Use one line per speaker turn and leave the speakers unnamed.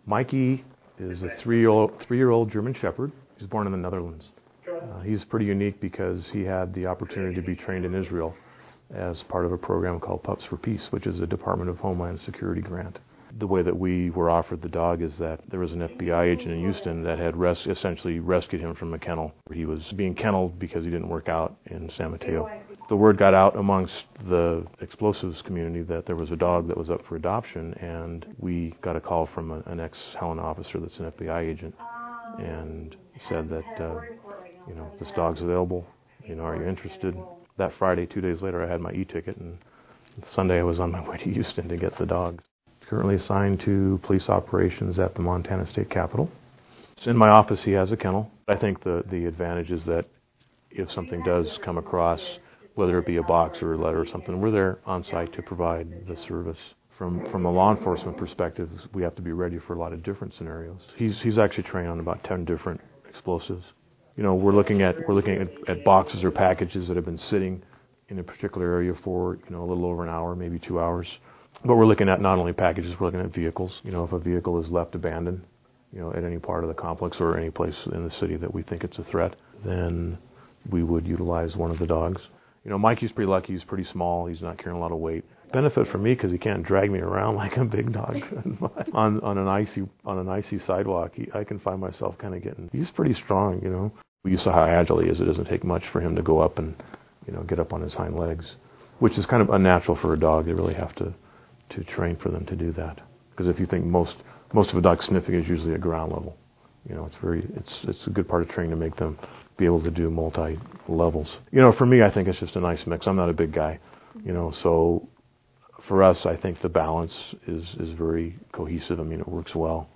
Mikey is a three-year-old German Shepherd. He's born in the Netherlands. He's pretty unique because he had the opportunity to be trained in Israel as part of a program called Pups for Peace, which is a Department of Homeland Security grant. The way that we were offered the dog is that there was an FBI agent in Houston that had essentially rescued him from a kennel. He was being kenneled because he didn't work out in San Mateo. The word got out amongst the explosives community that there was a dog that was up for adoption, and we got a call from an ex-Helena officer that's an FBI agent, and said that, this dog's available, are you interested? That Friday, 2 days later, I had my e-ticket, and Sunday I was on my way to Houston to get the dog. Currently assigned to police operations at the Montana State Capitol. So in my office, he has a kennel. I think the advantage is that if something does come across, whether it be a box or a letter or something, we're there on site to provide the service. From a law enforcement perspective, we have to be ready for a lot of different scenarios. He's actually trained on about 10 different explosives. We're looking at boxes or packages that have been sitting in a particular area for a little over an hour, maybe 2 hours. But we're looking at not only packages, we're looking at vehicles. If a vehicle is left abandoned, at any part of the complex or any place in the city that we think it's a threat, then we would utilize one of the dogs. Mikey's pretty lucky. He's pretty small. He's not carrying a lot of weight. Benefit for me because he can't drag me around like a big dog. on an icy sidewalk, I can find myself kind of getting. He's pretty strong. We saw how agile he is. It doesn't take much for him to go up and get up on his hind legs, which is kind of unnatural for a dog. They really have to train for them to do that. Because if you think most of a dog sniffing is usually at ground level. It's a good part of training to make them be able to do multi-levels. For me, I think it's just a nice mix. I'm not a big guy, so for us, I think the balance is very cohesive. It works well.